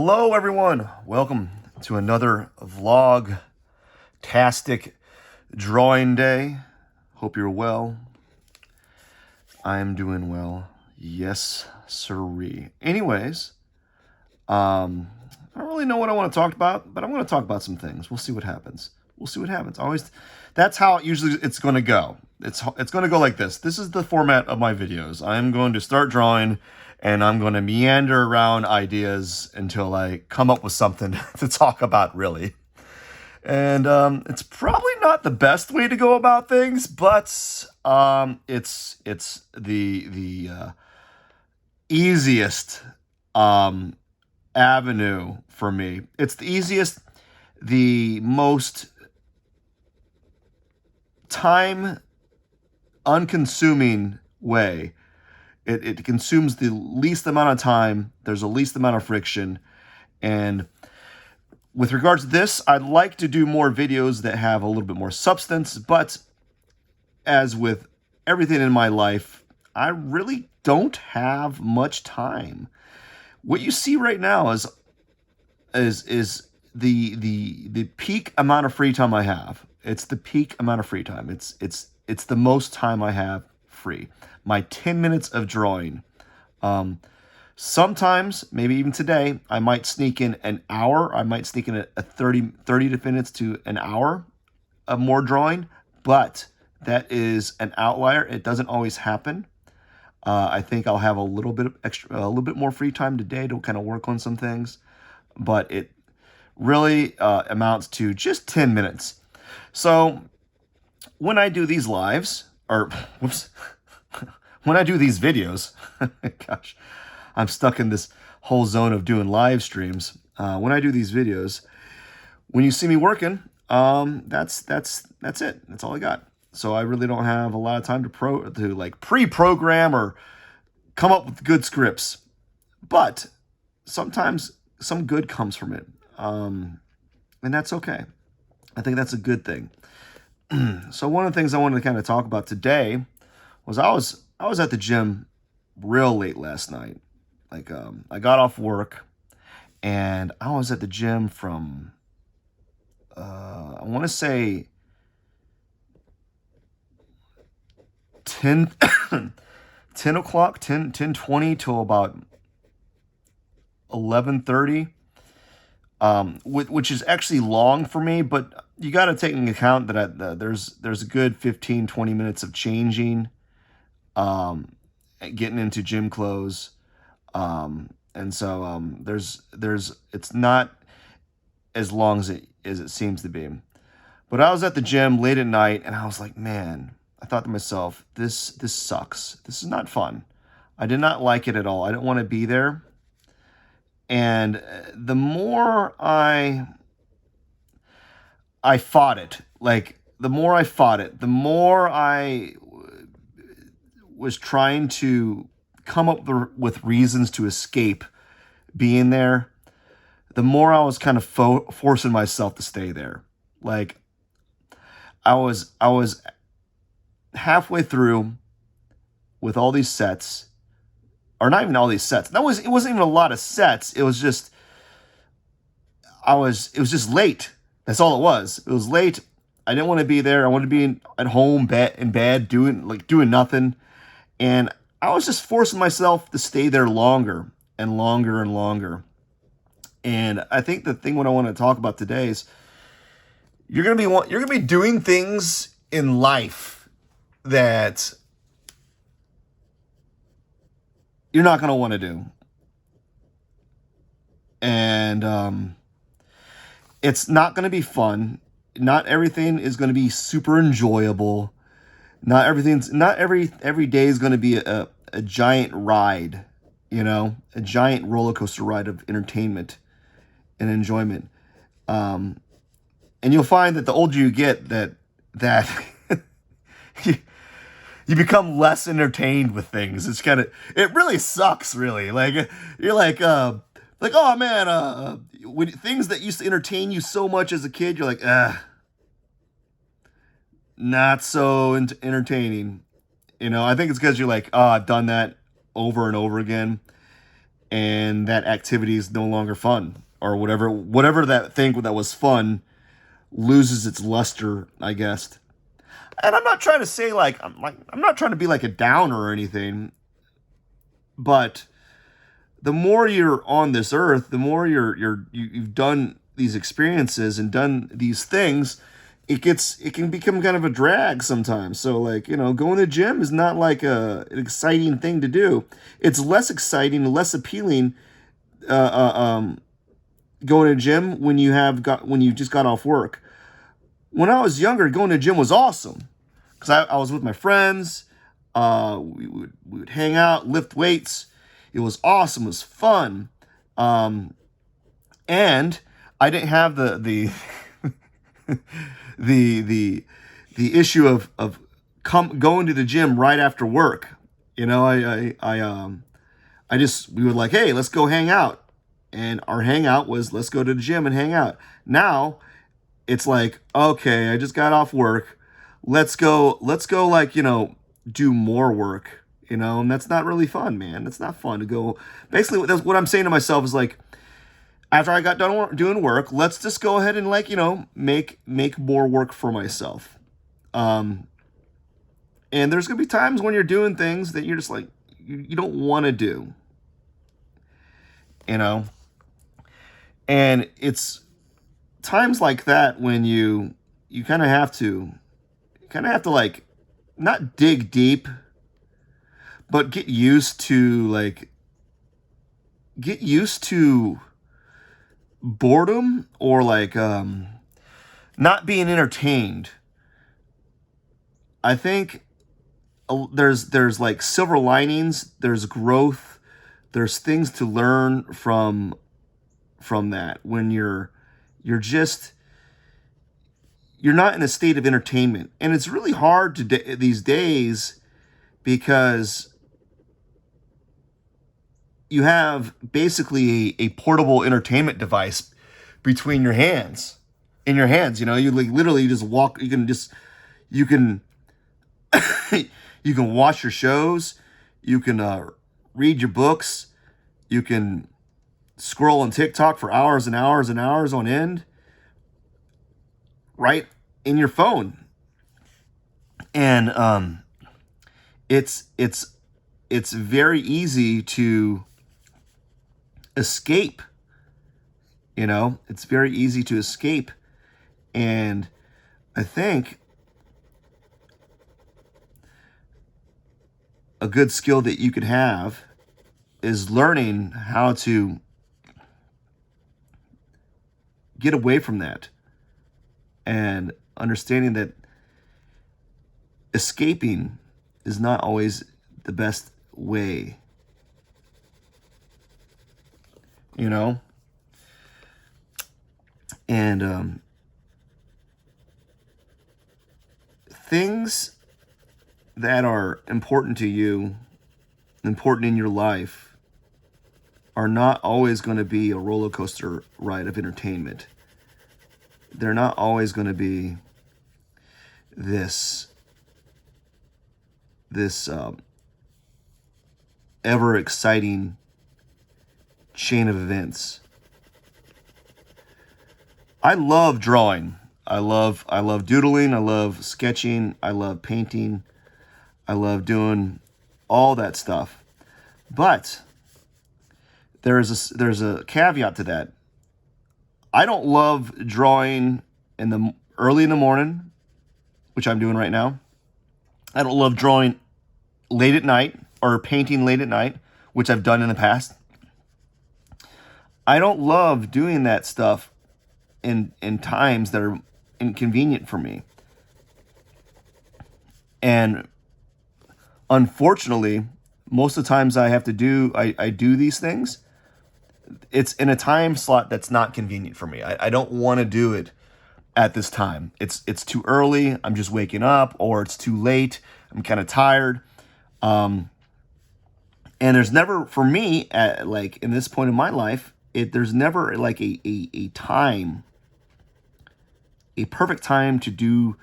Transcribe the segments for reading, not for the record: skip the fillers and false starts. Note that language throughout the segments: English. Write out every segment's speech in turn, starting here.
Hello, everyone. Welcome to another vlog-tastic drawing day. Hope you're well. I am doing well. Yes, sirree. Anyways, I don't really know what I want to talk about, but I'm going to talk about some things. We'll see what happens. Always, that's how it's going to go. It's going to go like this. This is the format of my videos. I'm going to start drawing, and I'm going to meander around ideas until I come up with something to talk about, really. And it's probably not the best way to go about things, but it's the easiest avenue for me. It's the easiest, the most time unconsuming way. It consumes the least amount of time. There's the least amount of friction. And with regards to this, I'd like to do more videos that have a little bit more substance, but as with everything in my life, I really don't have much time. What you see right now is the peak amount of free time I have. It's the peak amount of free time. It's the most time I have free. My 10 minutes of drawing. Sometimes, maybe even today, I might sneak in an hour. I might sneak in a 30 minutes to an hour of more drawing, but that is an outlier. It doesn't always happen. I think I'll have a little bit more free time today to kind of work on some things, but it really amounts to just 10 minutes. So when I do these lives, or whoops, when I do these videos, gosh, I'm stuck in this whole zone of doing live streams. When I do these videos, when you see me working, that's it. That's all I got. So I really don't have a lot of time to pre-program or come up with good scripts. But sometimes some good comes from it. And that's okay. I think that's a good thing. So one of the things I wanted to kind of talk about today was I was at the gym real late last night. I got off work and I was at the gym from I want to say 10 o'clock, 10:20 till about 11:30. Which is actually long for me, but you got to take into account that there's a good 15-20 minutes of changing, getting into gym clothes, and so it's not as long as it seems to be. But I was at the gym late at night, and I was like, man, I thought to myself, this sucks. This is not fun. I did not like it at all. I didn't want to be there. And the more I fought it, the more I was trying to come up with reasons to escape being there, the more I was kind of forcing myself to stay there. Like, I was halfway through with all these sets, or not even all these sets. It wasn't even a lot of sets. It was just late. That's all it was. It was late. I didn't want to be there. I wanted to be at home, in bed, doing nothing. And I was just forcing myself to stay there longer and longer and longer. And I think the thing what I want to talk about today is you're gonna be doing things in life that you're not going to want to do. And it's not going to be fun. Not everything is going to be super enjoyable. Not every day is going to be a giant ride, a giant roller coaster ride of entertainment and enjoyment. And you'll find that the older you get, that you become less entertained with things. It really sucks, really. You're oh man, when things that used to entertain you so much as a kid, you're like, not so entertaining. I think it's because you're like, oh, I've done that over and over again. and that activity is no longer fun, or whatever that thing that was fun loses its luster, I guess. And I'm not trying to say I'm not trying to be like a downer or anything, but the more you're on this earth, the more you've done these experiences and done these things, it can become kind of a drag sometimes. So like, going to the gym is not like an exciting thing to do. It's less exciting, less appealing uh, uh, um, going to the gym when you just got off work. When I was younger, going to the gym was awesome because I was with my friends. We would hang out, lift weights. It was awesome. It was fun. And I didn't have the the issue of going to the gym right after work. We were like, hey, let's go hang out, and our hangout was let's go to the gym and hang out. Now it's like, okay, I just got off work, let's go like do more work, and that's not really fun, man. That's not fun to go. Basically, that's what I'm saying to myself is like, after I got done doing work, let's just go ahead and make more work for myself. And there's gonna be times when you're doing things that you're just like you don't want to do, and it's times like that when you kind of have to like not dig deep, but get used to boredom, or like not being entertained. I think there's like silver linings, there's growth, there's things to learn from that when you're not in a state of entertainment. And it's really hard these days because you have basically a portable entertainment device between your hands. In your hands, you like literally just walk. You can you can watch your shows. You can read your books. You can scroll on TikTok for hours and hours and hours on end, right in your phone. And it's very easy to escape. It's very easy to escape. And I think a good skill that you could have is learning how to get away from that and understanding that escaping is not always the best way. And things that are important to you, important in your life, are not always going to be a roller coaster ride of entertainment. They're not always going to be this ever exciting chain of events. I love drawing. I love doodling. I love sketching. I love painting. I love doing all that stuff. But there's a caveat to that. I don't love drawing early in the morning, which I'm doing right now. I don't love drawing late at night or painting late at night, which I've done in the past. I don't love doing that stuff in times that are inconvenient for me. And unfortunately, most of the times I do these things, it's in a time slot that's not convenient for me. I don't want to do it at this time. It's too early. I'm just waking up, or it's too late. I'm kind of tired. And there's never, for me, like in this point in my life, there's never like a time, a perfect time to do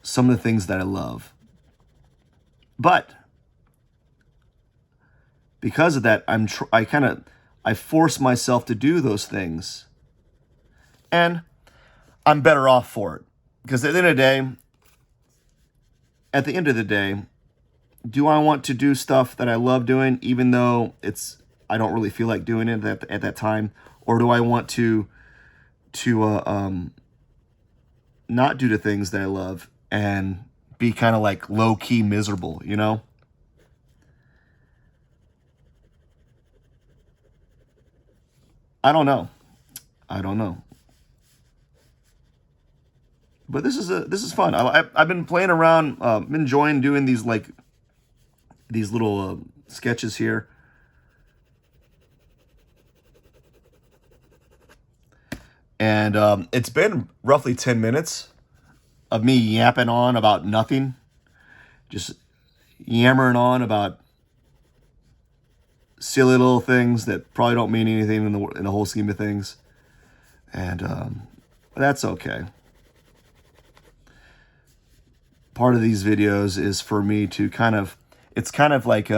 some of the things that I love. But because of that, I force myself to do those things, and I'm better off for it. Because at the end of the day, do I want to do stuff that I love doing, even though I don't really feel like doing it at that time, or do I want to not do the things that I love and be kind of like low key miserable, you know? I don't know. But this is fun. I've been playing around, enjoying doing these little sketches here, and it's been roughly 10 minutes of me yapping on about nothing, just yammering on about silly little things that probably don't mean anything in the whole scheme of things, and that's okay. Part of these videos is for me to it's kind of like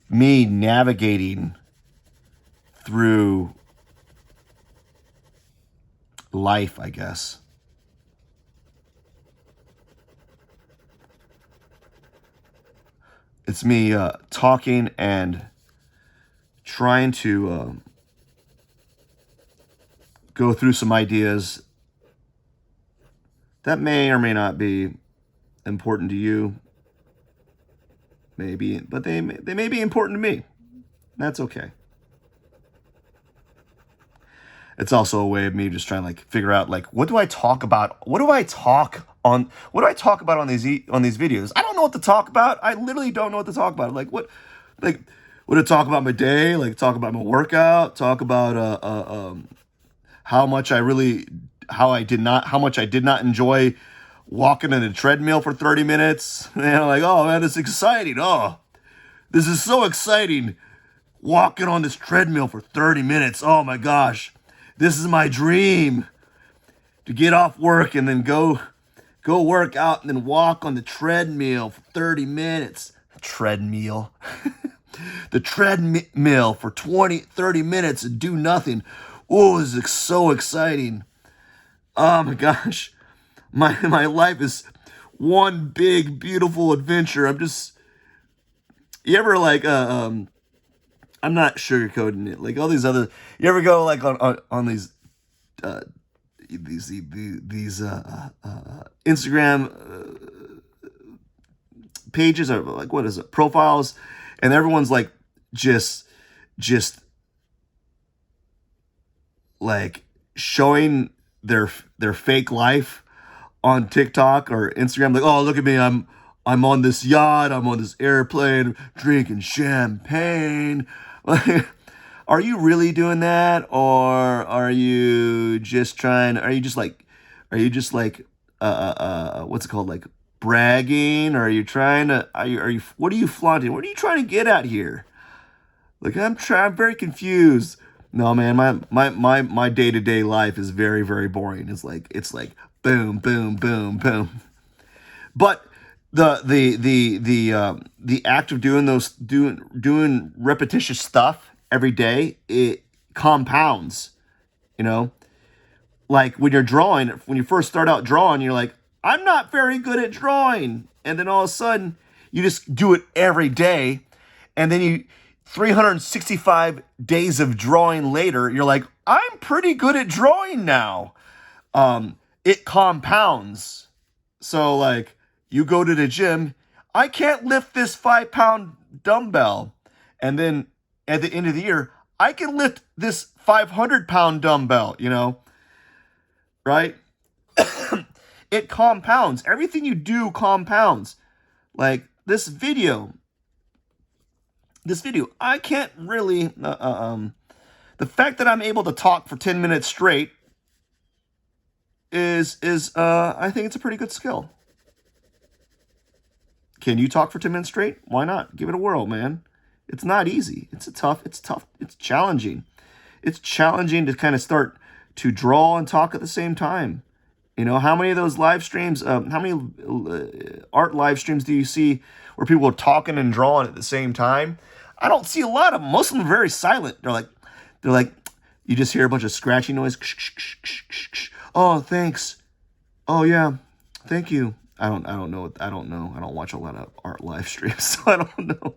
me navigating through life, I guess. It's me talking and trying to go through some ideas that may or may not be important to you, maybe, but they may be important to me. That's okay. It's also a way of me just trying to figure out what do I talk about? What do I talk about on these videos? I don't know what to talk about. I literally don't know what to talk about. What to talk about my day? Talk about my workout? Talk about how much I did not enjoy walking in a treadmill for 30 minutes. And I'm like, oh man, it's exciting. Oh, this is so exciting. Walking on this treadmill for 30 minutes. Oh my gosh. This is my dream. To get off work and then go work out and then walk on the treadmill for 30 minutes. Treadmill. The treadmill for 30 minutes and do nothing. Oh, this is so exciting. Oh my gosh. My life is one big, beautiful adventure. You ever I'm not sugarcoating it. All these other, you ever go on these Instagram pages or what is it, profiles, and everyone's just showing their fake life on TikTok or Instagram, oh, look at me, I'm on this yacht, I'm on this airplane, drinking champagne. Are you really doing that, or are you just what's it called, bragging? Or are you trying to, what are you flaunting? What are you trying to get at here? I'm very confused. No, man, my day-to-day life is very, very boring. It's boom, boom, boom, boom. But the act of doing repetitious stuff every day, it compounds. When you're drawing, when you first start out drawing, you're like, I'm not very good at drawing, and then all of a sudden you just do it every day, and then 365 days of drawing later, you're like, I'm pretty good at drawing now. It compounds. So you go to the gym, I can't lift this 5-pound dumbbell. And then at the end of the year, I can lift this 500-pound dumbbell, right? It compounds. Everything you do compounds. This video, I can't really, the fact that I'm able to talk for 10 minutes straight is I think it's a pretty good skill. Can you talk for 10 minutes straight? Why not? Give it a whirl, man. It's not easy. It's tough. It's challenging. It's challenging to kind of start to draw and talk at the same time. How many of those live streams, how many art live streams do you see where people are talking and drawing at the same time? I don't see a lot of them. Most of them are very silent. They're like, you just hear a bunch of scratching noise. Oh, thanks. Oh yeah, thank you. I don't know. I don't know. I don't watch a lot of art live streams, so I don't know.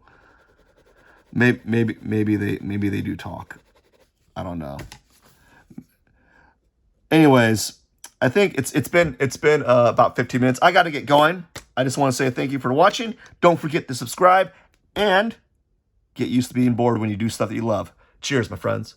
Maybe they do talk. I don't know. Anyways, I think it's been about 15 minutes. I got to get going. I just want to say thank you for watching. Don't forget to subscribe and get used to being bored when you do stuff that you love. Cheers, my friends.